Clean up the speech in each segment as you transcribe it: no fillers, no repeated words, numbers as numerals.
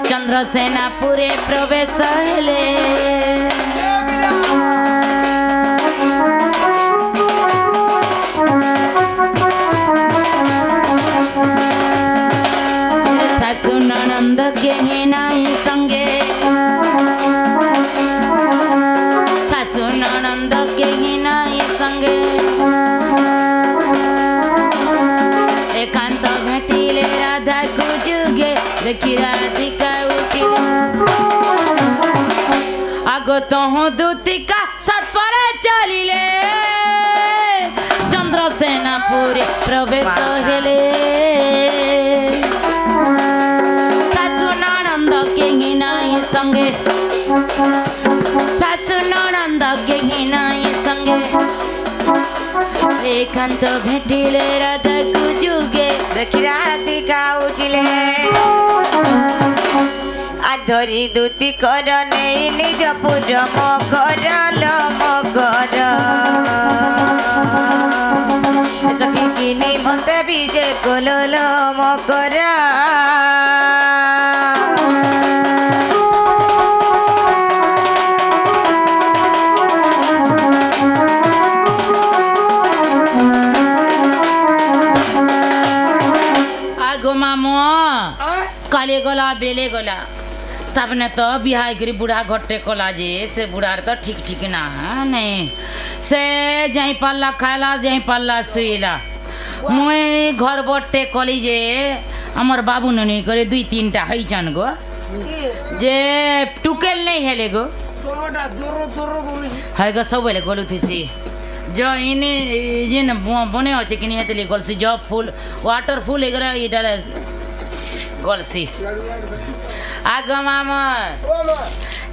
चंद्रसेनापुरे प्रवेश हेले सासु ननंद के नाई संगे सासु ननंद के नाई संगे एकांत भेटिले राधा को जुगे देखी राधिका उठिले आगत हूँ दूतिका सत्परे चलिले चंद्रसेनापुरे प्रवेश हेले सासु ननंद के नाई संगे सासु ननंद के नाई संगे एकांत भेटिले राधा को जुगे देखी राधिका उठिले आधरी दूती कर नहीं निज पुर मगर लो मगर सखी की नहीं मते बीजे कोलो लो मगर काले गला बेले गला तबने तो बिहार गिरी बुढ़ा घटे कला जे से बुढ़ार तो ठीक ठीक ना नहीं से जहीं पल्ला खाला जहीं पल्ला सुईला मुई घर बट्टे कली जे अमर बाबू नहीं करे दुई तीन टा है जान गो जे टुकेल नहीं हेले गो है गो सब बोले गोलू थी जो इने जिन बने अच्छे कि नहीं हेतली गलसी जो फूल वाटर फूल एगरा ये डाले गलसी आग मामा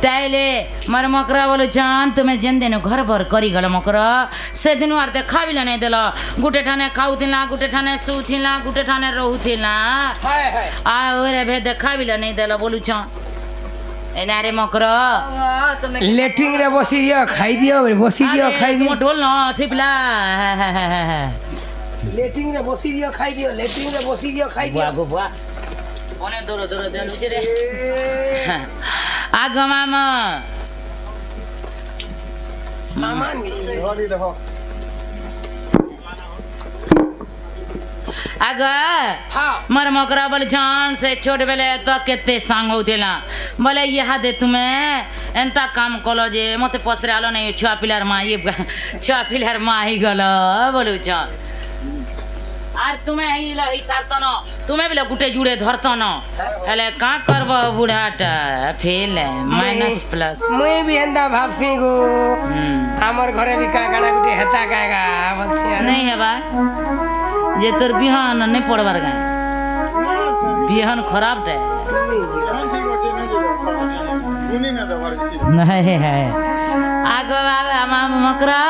ताइले मर मकरा बोलो जान तुम्हें जन दिन घर भर करी गल मकर से दिन आरते खाबिला नहीं देला गुटे ठाने खाउथिला गुटे ठाने सुथिला गुटे ठाने रहुथिला आ ओरे भेद खाबिला नहीं देला बोलु छ एनारे मकर लेटिंग रे बसी दियो खाई दियो बसी दियो खाई दियो ढोल न थिपला लेटिंग रे बसी दियो खाई दियो लेटिंग रे बसी दियो खाई दियो बुआ बुआ ओने दोरो दोरो देनु छ रे आग मामा सामान हरी देखो आग हाँ मर मकरा बोले जान से छोट बेले तो केते सांग होतेला बोले यहा दे तुम्हें एंता काम कलो जे मते पसरे आलो नहीं छुआ पिलार माँ ये छुआ पिलार माँ ही गलो बोलू छ आज तुम्हें ही ला हिसाब तो न तुम्हें भी गुटे जुड़े धरतो न हेले का करब बुढ़ाटा फेल है माइनस प्लस मुई भी एंदा भाबसी गो हमर घरे भी का गाना गुटे हेता कागा बसिया नहीं है बा जे तोर बिहान नहीं पड़बार गाय बिहान खराब दे नहीं है आगो आमा मकरा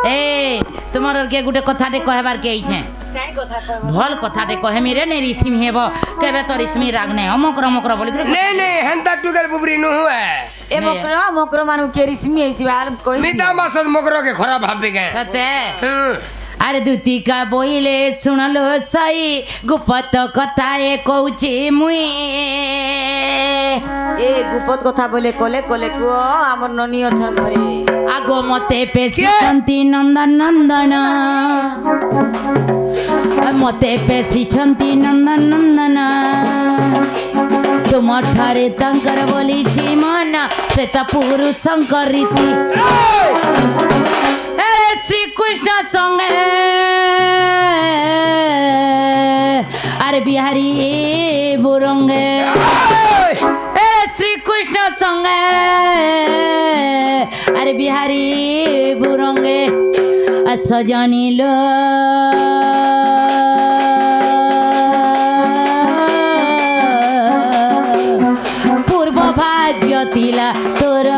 ए तुम्हार के गुटे कथाटे कहबार के आइछे काई कथा कहब भल कथाटे कहे मेरे ने रिसिम हेबो केबे तो रिसमी रागने मकरा मकरा बोली नहीं नहीं हेंता टुगल बुबरी नु हुए ए मकरो मानु के रिसमी ऐसी बाल कोई मिता मसद मकरो के खराब भाबे गए सते अरे दूती का बोइले सुनलो सही गुप्त कथाए कौची मुई ए गुपत कथा बोले कोले कोले को हमर ननी अछन घरे आगो मते पेशी छंती नंदन नंदन मते पेशी छंती नंदन नंदन तुम ठारे तंकर बोली छी मन से त पुरुष शंकर रीति अरे श्री कृष्ण संगे अरे बिहारी बुरंगे अरे श्री कृष्ण संगे अरे बिहारी बुरंगे सजनी लो पूर्व भाग्य तिला तोर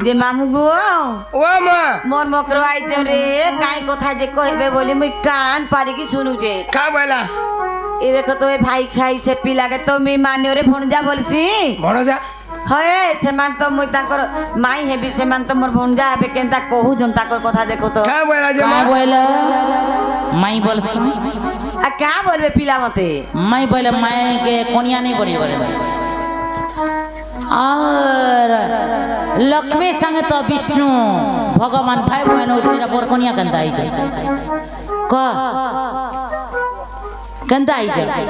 जे मामू गो ও মা মোর মকর আইছ রে কাই কথা যে কইবে বলি মুই কান পারি কি শুনুছে কা বলা এ দেখো তো এ ভাই খাই সে পিলাকে তুমি মানিও রে ভণজা বলছি ভণজা হয়ে সেমান তো মুই তাকর মাই হেবি সেমান তো মোর ভণজা হবে কেনতা কহু জম তাকর কথা দেখো তো কা বলা যে মা बोले माई बोलसी आ का बोलबे पिला मते माई बोले माई के कोनिया नहीं बोली बोले और लक्ष्मी संग तो विष्णु भगवान भाई बहन होती बोर कोनिया कंदा आई जाए क कंदा आई जाए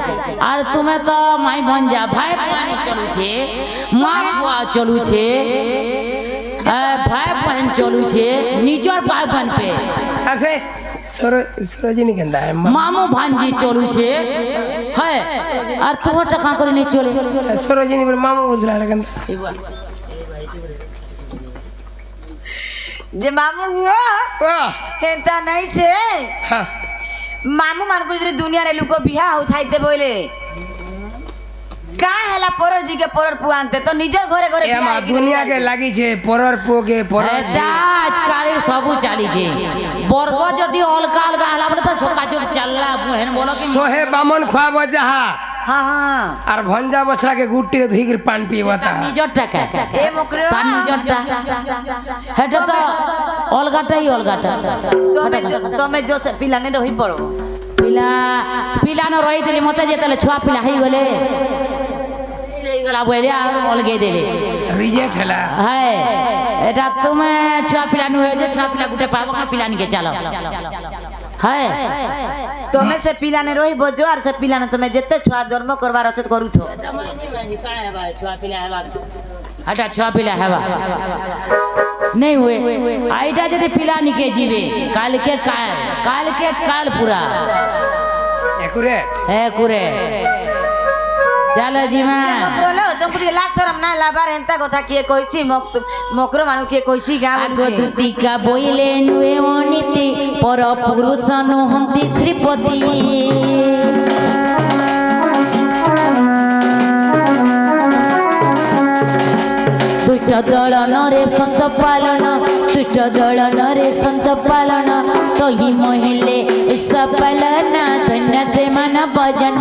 और तुम्हें तो माई बन जा भाई पानी चलू छे माँ बुआ चलू छे भाई बहन चलू छे निजर भाई बहन पे আছে সরোজিনী কেন্দা मामू भांजी चलू छे है और तुम्हार टका करे नहीं चले সরোজিনী বলে মামু বলছিলা কেন্দা जे मामू गो ও हेंता नहीं से হ্যাঁ मामू मान को जे दुनिया रे लुको बिहा हो थाइते बोले का हेला परर जी के परर पुआनते तो निजर घरे घरे এ মা দুনিয়া কে লাগিছে পরর পোকে পরর এটা আজকালের সবু চালিছে বর্গ যদি অলগা অলগা হলা বলে তো ঝোকাঝোক চাললা হেন বলো কি সোহে বামন খাওয়াব যাহা हां हां আর ভঞ্জা বছরা কে গুটি ধুই করে পান পিবা তা নিজর টাকা ए मोकरे তার নিজরটা হেটা তো অলগাটাই অলগাটা तमे जो से पिलाने रही पड़ो পিলা পিলা ন রইতিলি মতে যেতলে ছুয়া পিলা হই গলে এইগুলা বলে আর অলগে দেলে রিজেক্ট হলা হ্যাঁ এটা তুমি ছুয়া পিলা নু হয়ে যে ছুয়া পিলা গুটে পাবো না পিলা নিকে চালো হ্যাঁ तमे से पिलाने रही बोजो और से पिलाने तमे जत्ते छुआ जन्म करबार अछि करू थो हटा छुआ पिला हेबा नहीं हुए आइटा जदि पिला निके जीवे काल के काल पूरा একুরেট है कुरे चलो जी मां बोलो तुम पुरी लाज शरम ना लाबार हेंता কথা কিয়ে কইছি মকর মানু কিয়ে কইছি গা आगो दुतिका बोइले नुए अनिति पर पुरुष नुहंती श्रीपति दुष्ट दलन रे संत पालन दुष्ट दलन रे संत पालन तो ही मोहिले सपलना धन्य से मन भजन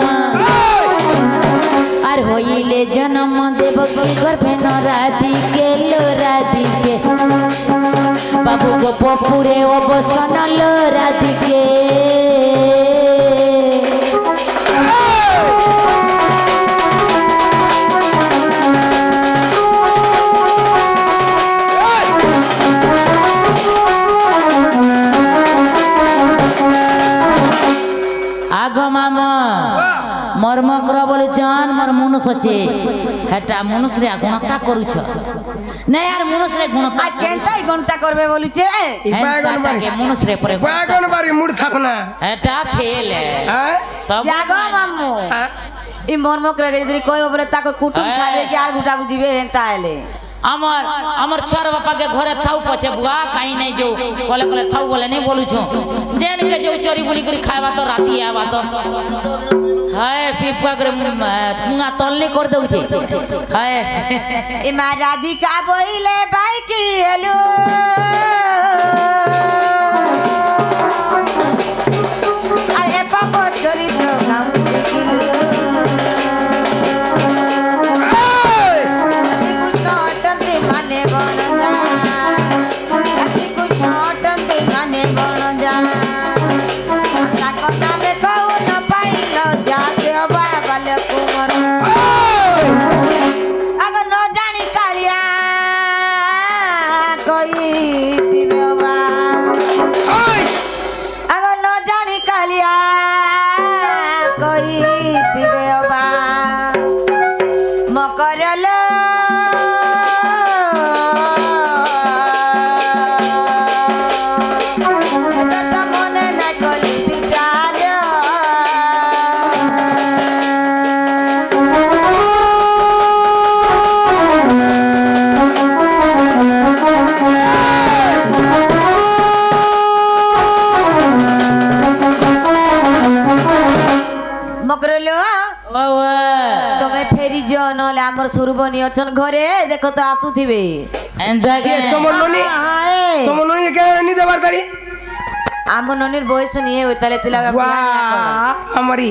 আর হইলে জন্ম দেব কি গর্ভে ন রাধিকে লো রাধিকে বাবু গো পপুরে অবসন লো রাধিকে আগো মামা মর্মগ্র বলছন মোর মনুষ আছে হেটা মনুষ রে গুণতা করুছ নাই আর মনুষ রে গুণতা आ केंताई घंटा करबे बोलुचे হেটাকে মনুষ রে পরে বাগন বাড়ি মুড় থাকনা হেটা ফেল হ্যাঁ সব जागो मामू ই মর্মক রে যদি কইব বলে তাকর কুটুম ছাড়ে কি আর গুটা বুঝিবে হেंता आले আমার আমার ছর বাপা के घरे थाउ पछे बुआ काई नहीं जो कोले कोले थाउ बोले नहीं बोलू छो जेन के जो चोरी बुली करी खावा तो राती आवा तो हाय पिपका करे मुंगा तलने कर दउ छे हाय ই মা রাধিকা বইলে ভাই কি হেলো আরে পাপা চরিত্র গাউছে কিলো মানে বন যা আছি কুছ নটন্তি মানে বন যা তা কথা মে কও না পাইল যাতে বাবালে কুমর अगर न जानी कालिया कोई दिवे बा अगर न जानी कालिया कोई दिवे बा मकरलो तो मने ना कली बिचारो মকরলো ওয়া তুমি ফেরি যাও নহলে আমার সুরবনি অছন ঘরে দেখো তো আসুথিবে তোমার ননি তোমার ননি কে নিতে পারতারি আমার ননির বয়স নিয়ে ওই তালে তিলা আমারই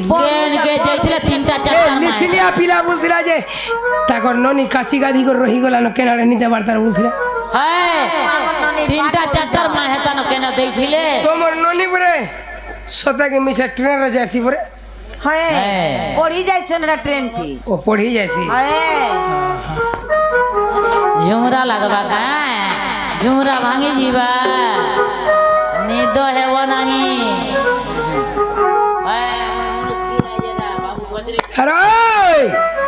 কে যাইছিলে তিনটা চারটা লিসিলিয়া পিলা বলছিলা যে তাকর ননি কাছি গাদি করে রহি গলা না কেনারে নিতে পারতার বলছিলা হ্যাঁ তিনটা চারটার মা হেতানো কেন দেইছিলে তোমার ননি পরে সতাকে মিশা ট্রেনের যাইছি পরে হ্যাঁ হ্যাঁ। পড়ি যাইছ না ট্রেন থি ও পড়ি যাইছি হ্যাঁ ঝুমরা লাগবা का ঝুমরা ভাঙি ଯିବା ନିଦ ହେବ ନାହିଁ আরে